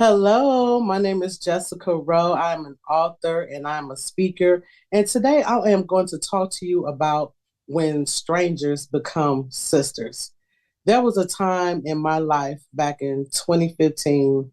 Hello, my name is Jessica Rowe. I'm an author and I'm a speaker. And today I am going to talk to you about when strangers become sisters. There was a time in my life back in 2015,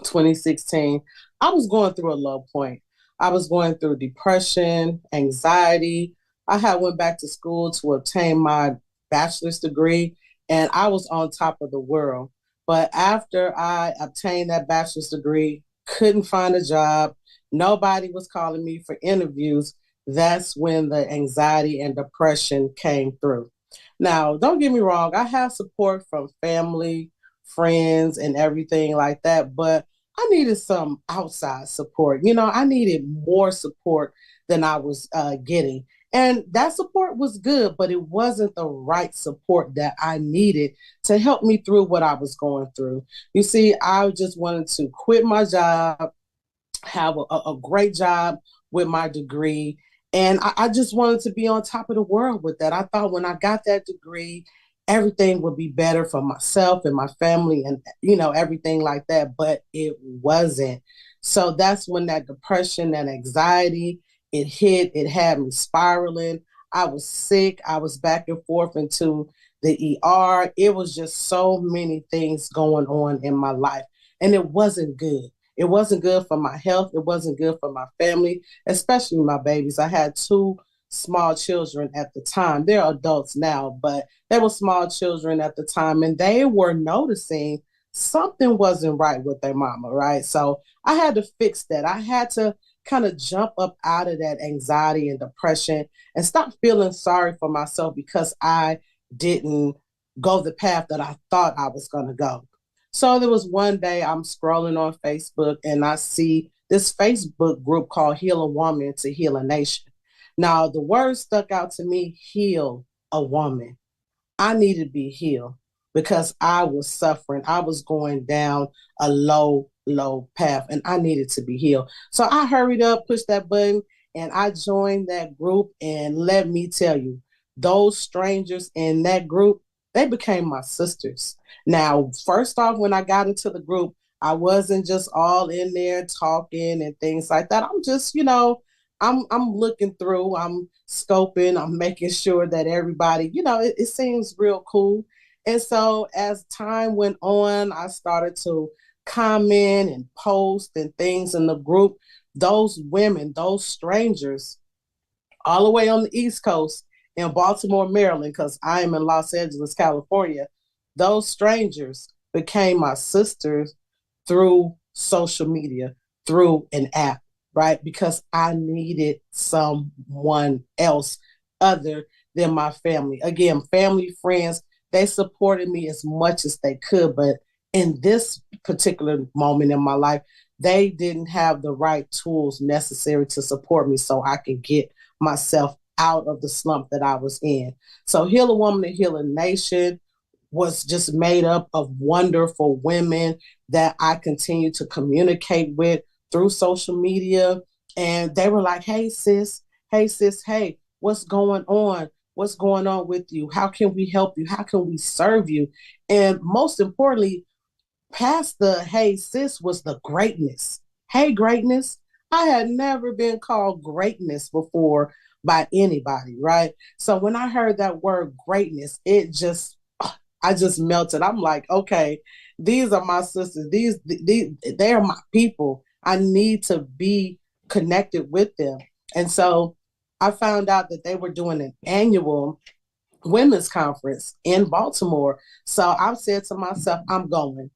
2016. I was going through a low point. I was going through depression, anxiety. I had went back to school to obtain my bachelor's degree, and I was on top of the world. But after I obtained that bachelor's degree, couldn't find a job, nobody was calling me for interviews. That's when the anxiety and depression came through. Now, don't get me wrong, I have support from family, friends, and everything like that, but I needed some outside support. I needed more support than I was getting. And that support was good, but it wasn't the right support that I needed to help me through what I was going through. You see, I just wanted to quit my job, have a great job with my degree. And I just wanted to be on top of the world with that. I thought when I got that degree, everything would be better for myself and my family and, everything like that. But it wasn't. So that's when that depression and anxiety, it hit, it had me spiraling. I was sick. I was back and forth into the ER. It was just so many things going on in my life. And it wasn't good. It wasn't good for my health. It wasn't good for my family, especially my babies. I had two small children at the time. They're adults now, but they were small children at the time, and they were noticing something wasn't right with their mama, right? So I had to fix that. I had to kind of jump up out of that anxiety and depression and stop feeling sorry for myself because I didn't go the path that I thought I was going to go. So there was one day I'm scrolling on Facebook and I see this Facebook group called Heal a Woman to Heal a Nation. Now, the word stuck out to me, heal a woman. I needed to be healed because I was suffering. I was going down a low path and I needed to be healed. So I hurried up, pushed that button, and I joined that group. And let me tell you, those strangers in that group, they became my sisters. Now, first off, when I got into the group, I wasn't just all in there talking and things like that. I'm just, I'm looking through, I'm scoping, I'm making sure that everybody, it seems real cool. And so as time went on, I started to comment and post and things in the group. Those women, those strangers, all the way on the East Coast in Baltimore, Maryland, because I am in Los Angeles, California, those strangers became my sisters through social media, through an app, right? Because I needed someone else other than my family. Again, family, friends, they supported me as much as they could, but in this particular moment in my life, they didn't have the right tools necessary to support me so I could get myself out of the slump that I was in. So Heal a Woman to Heal a Nation was just made up of wonderful women that I continue to communicate with through social media. And they were like, hey, sis, hey, what's going on? What's going on with you? How can we help you? How can we serve you? And most importantly, past the hey, sis was the greatness. Hey, greatness. I had never been called greatness before by anybody, right? So when I heard that word greatness, I just melted. I'm like, okay, these are my sisters. These they are my people. I need to be connected with them. And so I found out that they were doing an annual women's conference in Baltimore. So I said to myself, I'm going.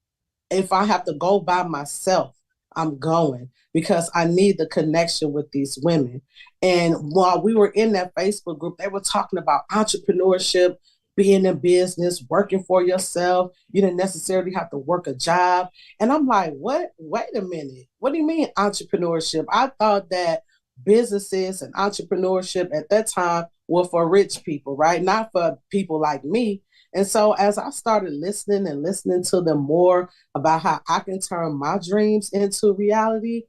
If I have to go by myself, I'm going because I need the connection with these women. And while we were in that Facebook group, they were talking about entrepreneurship, being in business, working for yourself. You didn't necessarily have to work a job. And I'm like, what? Wait a minute. What do you mean entrepreneurship? I thought that businesses and entrepreneurship at that time were for rich people, right? Not for people like me. And so as I started listening and listening to them more about how I can turn my dreams into reality,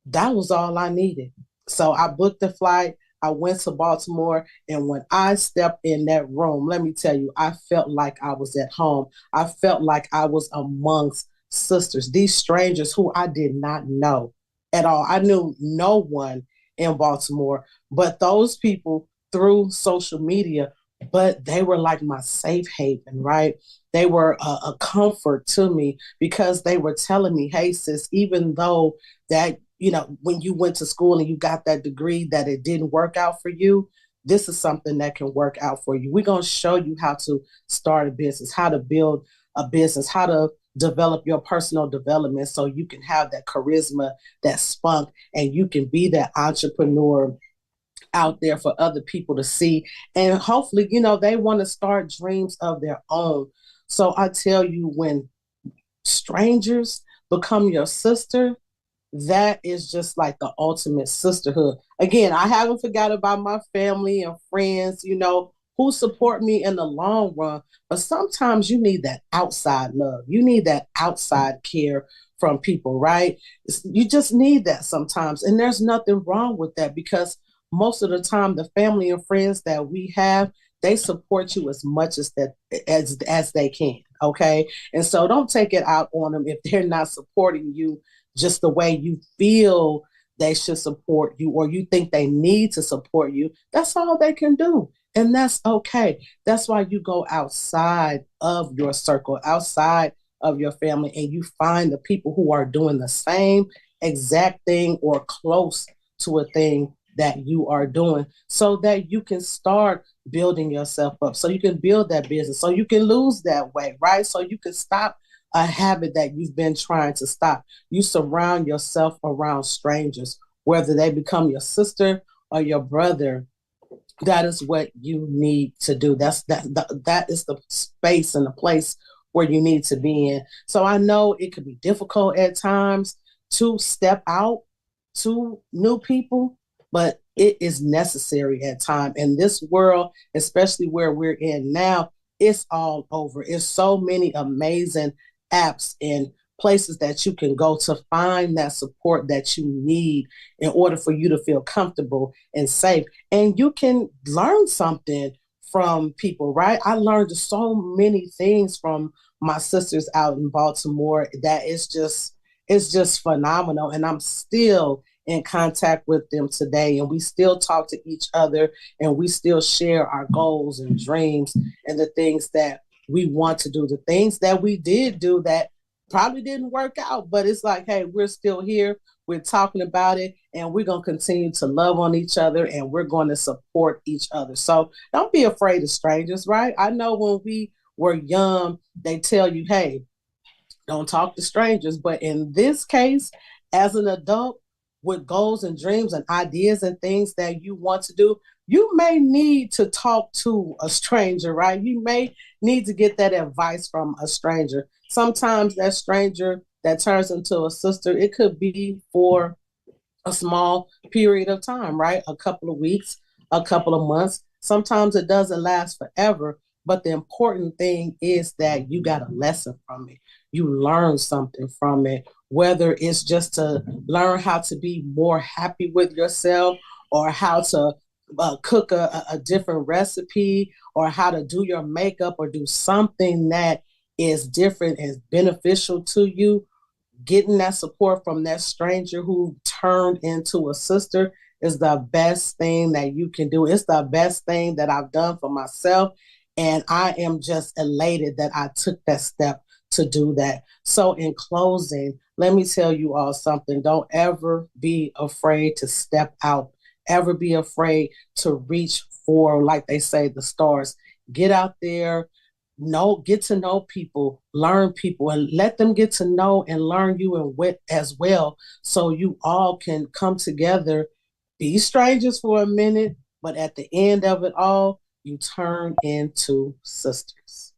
that was all I needed. So I booked the flight. I went to Baltimore. And when I stepped in that room, let me tell you, I felt like I was at home. I felt like I was amongst sisters, these strangers who I did not know at all. I knew no one in Baltimore, but those people through social media, but they were like my safe haven, right? They were a comfort to me because they were telling me, hey, sis, even though that, when you went to school and you got that degree, that it didn't work out for you, this is something that can work out for you. We're going to show you how to start a business, how to build a business, how to develop your personal development so you can have that charisma, that spunk, and you can be that entrepreneur out there for other people to see. And hopefully, they want to start dreams of their own. So I tell you, when strangers become your sister, that is just like the ultimate sisterhood. Again, I haven't forgot about my family and friends, who support me in the long run. But sometimes you need that outside love. You need that outside care from people, right? You just need that sometimes. And there's nothing wrong with that because most of the time, the family and friends that we have, they support you as much as they can. Okay. And so don't take it out on them if they're not supporting you just the way you feel they should support you or you think they need to support you. That's all they can do. And that's okay. That's why you go outside of your circle, outside of your family, and you find the people who are doing the same exact thing or close to a thing that you are doing so that you can start building yourself up, so you can build that business, so you can lose that weight, right? So you can stop a habit that you've been trying to stop. You surround yourself around strangers, whether they become your sister or your brother. That is what you need to do. That is the space and the place where you need to be in. So I know it could be difficult at times to step out to new people, but it is necessary at times. In this world, especially where we're in now, it's all over. It's so many amazing apps and places that you can go to find that support that you need in order for you to feel comfortable and safe. And you can learn something from people, right? I learned so many things from my sisters out in Baltimore that it's just phenomenal. And I'm still in contact with them today, and we still talk to each other, and we still share our goals and dreams and the things that we want to do, the things that we did do that probably didn't work out, but it's like, hey, we're still here, we're talking about it, and we're going to continue to love on each other, and we're going to support each other. So don't be afraid of strangers, right? I know when we were young, they tell you, hey, don't talk to strangers, but in this case, as an adult with goals and dreams and ideas and things that you want to do, you may need to talk to a stranger, right? You may need to get that advice from a stranger. Sometimes that stranger that turns into a sister, it could be for a small period of time, right? A couple of weeks, a couple of months. Sometimes it doesn't last forever, but the important thing is that you got a lesson from it. You learn something from it, whether it's just to learn how to be more happy with yourself or how to cook a different recipe or how to do your makeup or do something that is different and beneficial to you. Getting that support from that stranger who turned into a sister is the best thing that you can do. It's the best thing that I've done for myself. And I am just elated that I took that step to do that. So in closing, let me tell you all something. Don't ever be afraid to step out. Ever be afraid to reach for, like they say, the stars. Get out there, get to know people, learn people, and let them get to know and learn you and wit as well. So you all can come together, be strangers for a minute, but at the end of it all, you turn into sisters.